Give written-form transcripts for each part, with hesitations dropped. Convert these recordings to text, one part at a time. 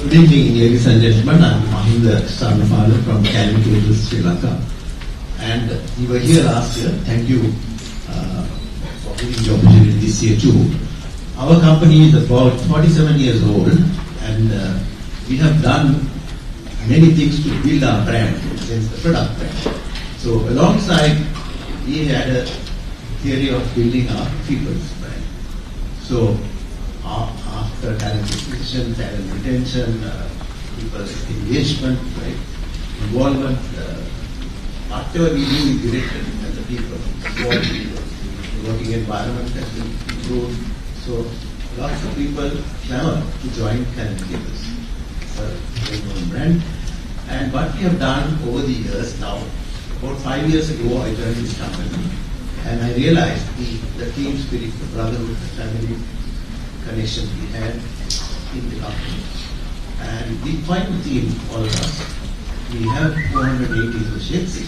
Good evening, ladies and gentlemen. I'm Mahinda Sarnafala from Canon Cables, Sri Lanka. And we were here last year. Thank you for giving the opportunity this year too. Our company is about 47 years old, and we have done many things to build our brand, in the sense the product brand. So alongside, we had a theory of building our people's brand. So after talent acquisition, talent retention, people's engagement, right, involvement, whatever we do is directed at the people. The working environment has been improved. So lots of people clamor to join Canon Cables. It's a well-known brand. And what we have done over the years now, about 5 years ago I joined this company, and I realized the team spirit, the brotherhood, the family connection we had in the company. And we find the team, all of us. We have 480 associates,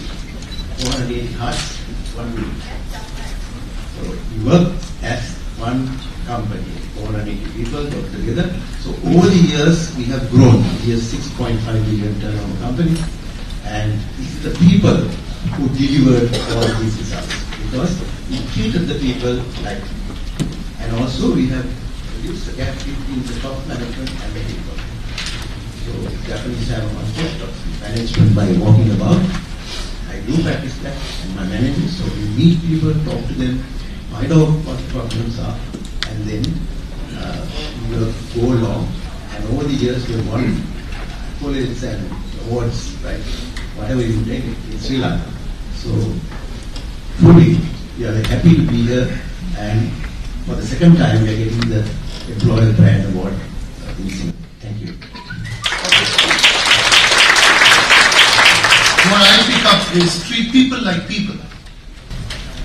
480 hearts, one week. So we work as one company, 480 people work together. So over the years we have grown. We are 6.5 billion turnover company, and it's the people who delivered all these results, because we treated the people like people. And also we have reduced the gap between the top management and the people. So Japanese have a concept of management by walking about. I do practice that and my managers. So we meet people, talk to them, find out what the problems are, and then we will go along. And over the years we have won accolades and awards, right? Whatever you take in Sri Lanka. So truly we are happy to be here, and for the second time we are getting the Employer Brand Award in Singapore. Thank you. What I pick up is treat people like people.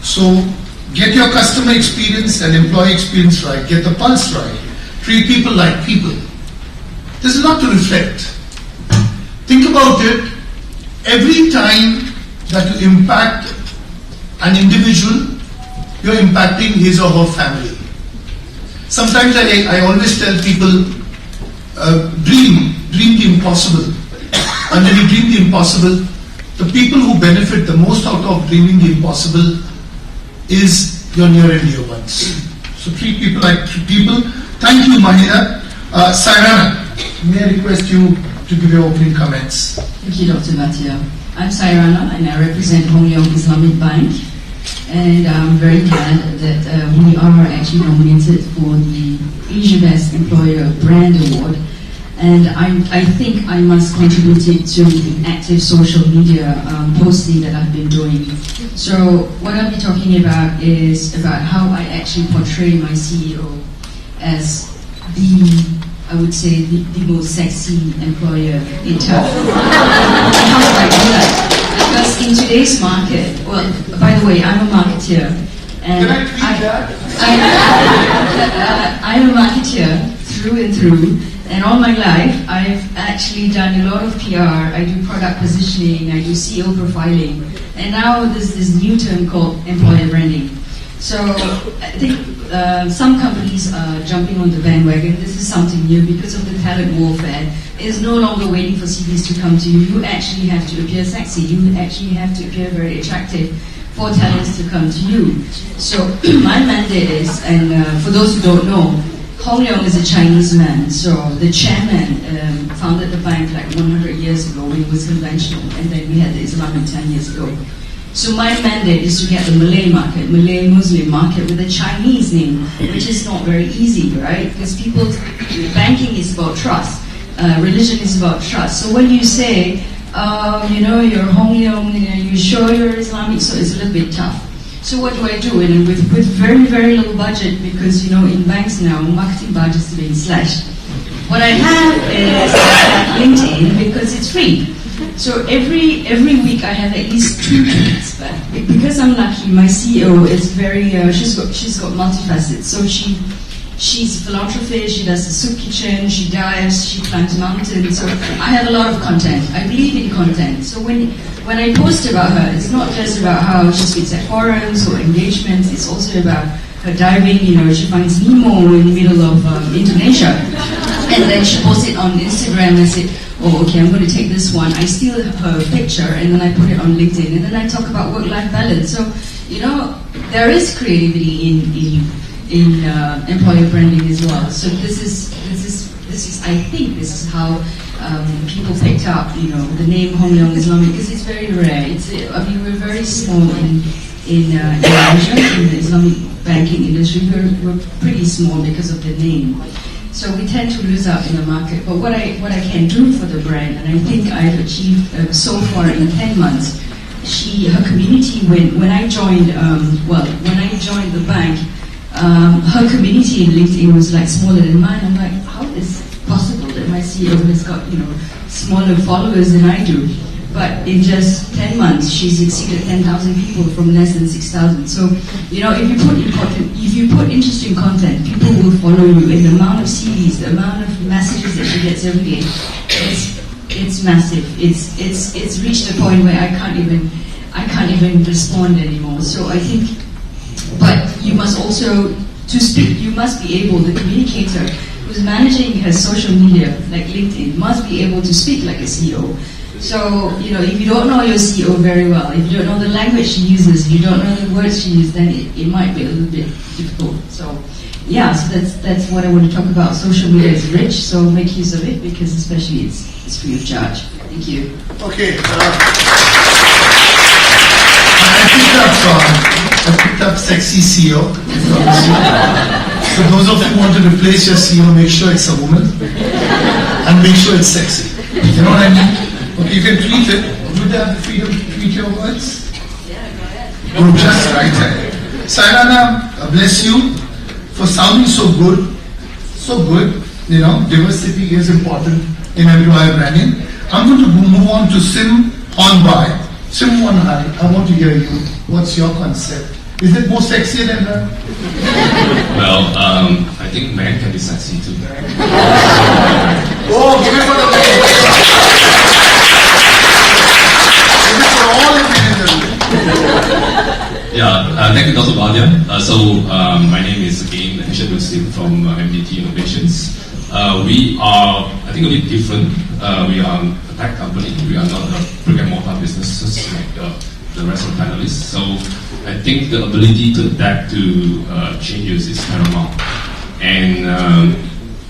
So get your customer experience and employee experience right, get the pulse right, treat people like people. There's a lot to reflect. Think about it. Every time that you impact an individual, you're impacting his or her family. Sometimes I always tell people, dream the impossible. And when you dream the impossible, the people who benefit the most out of dreaming the impossible is your near and dear ones. So treat people like people. Thank you, Mahina. Sairana, may I request you to give your opening comments? Thank you, Dr. Bhatia. I'm Sairana, and I represent Hong Leong Islamic Bank. And I'm very glad that we are actually nominated for the Asia Best Employer Brand Award. And I think I must contribute it to the active social media posting that I've been doing. So what I'll be talking about is about how I actually portray my CEO as I would say, the most sexy employer in town. How do I do that? Because in today's market, well, by the way, I'm a marketeer. And Can I read that? I'm a marketeer through and through. And all my life, I've actually done a lot of PR. I do product positioning, I do CEO profiling. And now there's this new term called employer branding. So I think some companies are jumping on the bandwagon. This is something new because of the talent warfare. It's no longer waiting for CVs to come to you. You actually have to appear sexy. You actually have to appear very attractive for talents to come to you. So my mandate is, and for those who don't know, Hong Leong is a Chinese man. So the chairman founded the bank like 100 years ago when it was conventional, and then we had the Islamic 10 years ago. So my mandate is to get the Malay market, Malay Muslim market with a Chinese name, which is not very easy, right? Because banking is about trust, religion is about trust. So when you say, you're Hong Leong, you sure you're Islamic, so it's a little bit tough. So what do I do? And with very, very low budget, because in banks now, marketing budgets are being slashed. What I have is LinkedIn, because it's free. So every week I have at least 2 tweets. But because I'm lucky, my CEO is very she's got multifacets. So she's a philanthropist, she does a soup kitchen, she dives, she climbs mountains. So I have a lot of content. I believe in content. So when I post about her, it's not just about how she speaks at forums or engagements. It's also about her diving. She finds Nemo in the middle of Indonesia. And then she posts it on Instagram and I say, oh, okay, I'm going to take this one. I steal her picture and then I put it on LinkedIn and then I talk about work-life balance. So, you know, there is creativity in employer branding as well. So this is I think this is how people picked up, you know, the name Hong Leong Islamic, because it's very rare. I mean, we're very small in Malaysia, in the Islamic banking industry. We're pretty small because of the name. So we tend to lose out in the market. But what I can do for the brand, and I think I've achieved so far in 10 months, her community, when I joined the bank, her community in LinkedIn was like smaller than mine. I'm like, how is it possible that my CEO has got, you know, smaller followers than I do? But in just 10 months, she's exceeded 10,000 people from less than 6,000. So, you know, if you put interesting content, people will follow you. And the amount of CVs, the amount of messages that she gets every day, it's massive. It's reached a point where I can't even respond anymore. So I think, but you must also, to speak, you must be able, the communicator who's managing her social media, like LinkedIn, must be able to speak like a CEO. So, you know, if you don't know your CEO very well, if you don't know the language she uses, if you don't know the words she uses, then it might be a little bit difficult. So, yeah, so that's what I want to talk about. Social media is rich, so make use of it, because especially it's free of charge. Thank you. Okay. I picked up sexy CEO. So those of you who want to replace your CEO, make sure it's a woman and make sure it's sexy. You know what I mean? Okay, you can tweet it. Would you have the freedom to tweet your words? Yeah, go ahead. Oh, just right there. Sairana, bless you for sounding so good. So good. You know, diversity is important in employer branding. I'm going to move on to Sim Hornby. Sim Hornby, I want to hear you. What's your concept? Is it more sexier than her? Well, I think men can be sexy too. Oh, give it for the men. Give it for all the men in the room. Yeah, thank you, Dr. Badia. My name is again Hisham Muslim from MDT Innovations. We are, I think, a bit different. We are a tech company. We are not a brick and mortar businesses like the rest of the panelists. So I think the ability to adapt to changes is paramount. And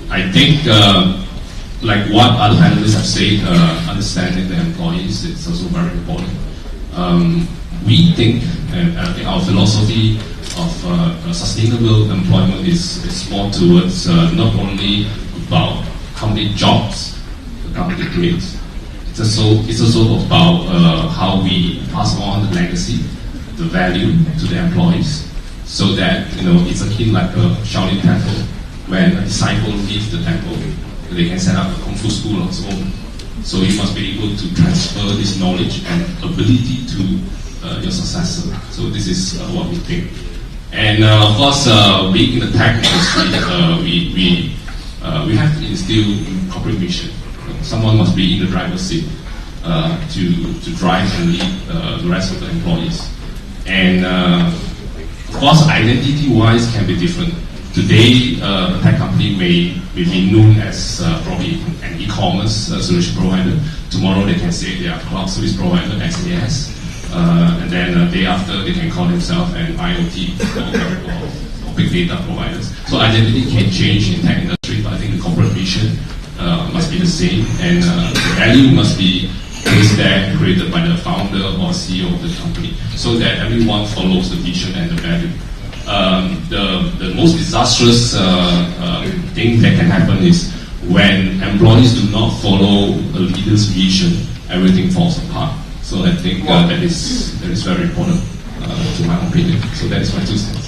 I think, like what other panelists have said, understanding the employees is also very important. We think, and I think our philosophy of sustainable employment is more towards not only about how many jobs the company creates. It's also about how we pass on the legacy, the value to the employees, so that, you know, it's akin like a Shaolin temple. When a disciple leaves the temple, they can set up a Kung Fu school on its own. So you must be able to transfer this knowledge and ability to your successor. So this is what we think. And of course, being in the tech industry, we have to instill corporate mission. Someone must be in the driver's seat to drive and lead the rest of the employees. And of course, identity-wise can be different. Today, a tech company may be known as probably an e-commerce solution provider. Tomorrow, they can say they are cloud service provider, SAS. And then the day after, they can call themselves an IoT or big data providers. So identity can change in tech industry, but I think the corporate vision must be the same, and the value must be placed there, created by the founder or CEO of the company, so that everyone follows the vision and the value. The most disastrous thing that can happen is when employees do not follow the leader's vision, everything falls apart. So I think that is very important, to my opinion. So that is my 2 cents.